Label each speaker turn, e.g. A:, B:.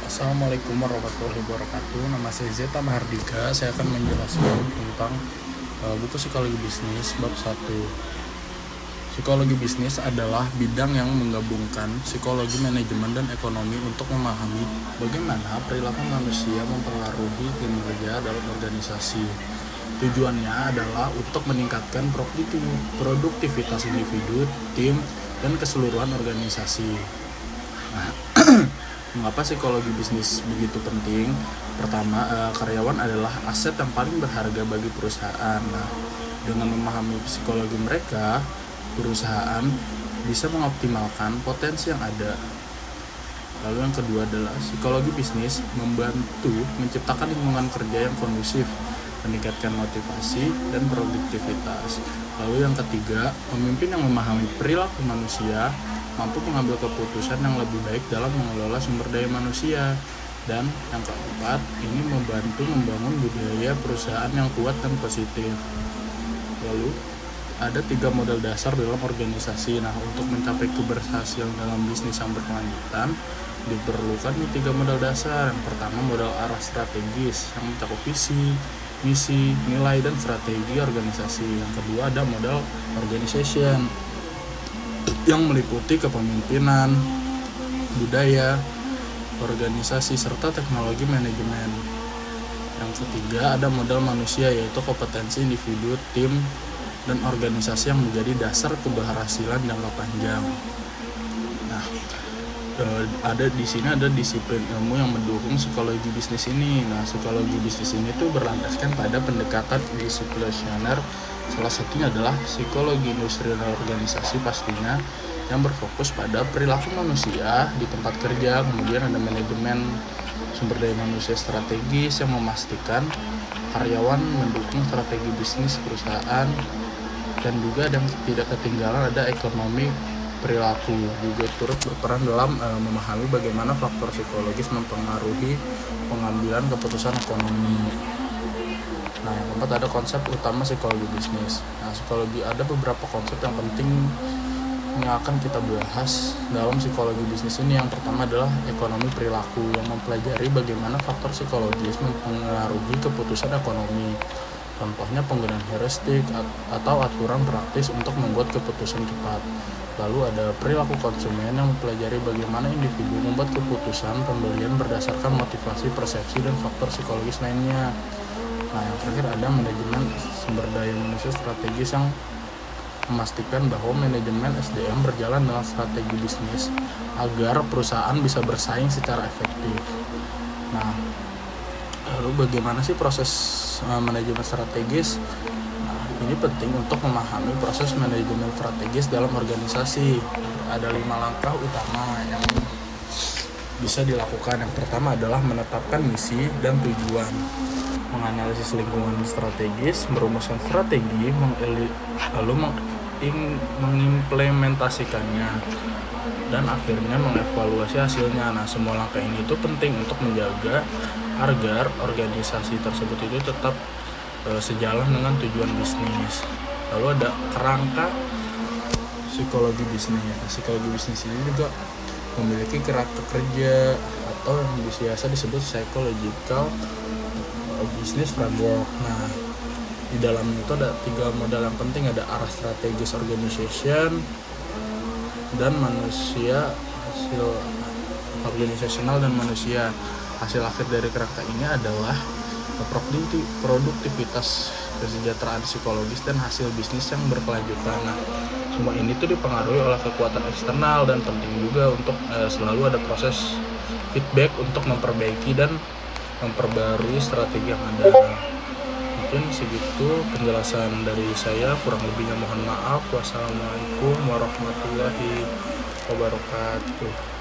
A: Assalamualaikum warahmatullahi wabarakatuh. Nama saya Zeta Mahardika. Saya akan menjelaskan tentang buku Psikologi Bisnis bab 1. Psikologi bisnis adalah bidang yang menggabungkan psikologi, manajemen, dan ekonomi untuk memahami bagaimana perilaku manusia mempengaruhi kinerja dalam organisasi. Tujuannya adalah untuk meningkatkan produktivitas individu, tim, dan keseluruhan organisasi. Nah, mengapa psikologi bisnis begitu penting? Pertama, karyawan adalah aset yang paling berharga bagi perusahaan. Nah, dengan memahami psikologi mereka, perusahaan bisa mengoptimalkan potensi yang ada. Lalu yang kedua adalah psikologi bisnis membantu menciptakan lingkungan kerja yang kondusif, meningkatkan motivasi dan produktivitas. Lalu yang ketiga, pemimpin yang memahami perilaku manusia mampu mengambil keputusan yang lebih baik dalam mengelola sumber daya manusia. Dan yang keempat, ini membantu membangun budaya perusahaan yang kuat dan positif. Lalu ada 3 modal dasar dalam organisasi. Nah, untuk mencapai keberhasilan dalam bisnis yang berkelanjutan diperlukan 3 modal dasar. Yang pertama, modal arah strategis yang mencakup visi, misi, nilai, dan strategi organisasi. Yang kedua, ada modal organization yang meliputi kepemimpinan, budaya, organisasi, serta teknologi manajemen. Yang ketiga, ada modal manusia, yaitu kompetensi individu, tim, dan organisasi yang menjadi dasar keberhasilan jangka panjang. Nah, ada di sini ada disiplin ilmu yang mendukung psikologi bisnis ini. Nah, psikologi bisnis ini tuh berlandaskan pada pendekatan disipliner. Salah satunya adalah psikologi industri dan organisasi pastinya, yang berfokus pada perilaku manusia di tempat kerja. Kemudian ada manajemen sumber daya manusia strategis yang memastikan karyawan mendukung strategi bisnis perusahaan. Dan juga yang tidak ketinggalan ada ekonomi perilaku, juga turut berperan dalam memahami bagaimana faktor psikologis mempengaruhi pengambilan keputusan ekonomi. Nah, yang keempat ada konsep utama psikologi bisnis. Nah, ada beberapa konsep yang penting yang akan kita bahas dalam psikologi bisnis ini. Yang pertama adalah ekonomi perilaku, yang mempelajari bagaimana faktor psikologis mempengaruhi keputusan ekonomi. Contohnya penggunaan heuristik atau aturan praktis untuk membuat keputusan cepat. Lalu ada perilaku konsumen, yang mempelajari bagaimana individu membuat keputusan pembelian berdasarkan motivasi, persepsi, dan faktor psikologis lainnya. Nah, yang terakhir ada manajemen sumber daya manusia strategis, yang memastikan bahwa manajemen SDM berjalan dengan strategi bisnis agar perusahaan bisa bersaing secara efektif. Nah, lalu bagaimana sih proses manajemen strategis? Nah, ini penting untuk memahami proses manajemen strategis dalam organisasi. Ada 5 langkah utama yang bisa dilakukan. Yang pertama adalah menetapkan misi dan tujuan, menganalisis lingkungan strategis, merumuskan strategi, lalu mengimplementasikannya, dan akhirnya mengevaluasi hasilnya. Nah, semua langkah ini itu penting untuk menjaga agar organisasi tersebut itu tetap sejalan dengan tujuan bisnis. Lalu ada kerangka psikologi bisnis. Psikologi bisnis ini juga memiliki kerangka kerja atau yang biasa disebut psychological business framework. Nah, di dalamnya itu ada 3 modal yang penting, ada arah strategis organization dan manusia, hasil organisasional dan manusia. Hasil akhir dari kerangka ini adalah produktivitas, kesejahteraan psikologis, dan hasil bisnis yang berkelanjutan. Nah, semua ini tuh dipengaruhi oleh kekuatan eksternal, dan penting juga untuk selalu ada proses feedback untuk memperbaiki dan memperbarui strategi yang ada. Mungkin segitu penjelasan dari saya, kurang lebihnya mohon maaf. Wassalamualaikum warahmatullahi wabarakatuh.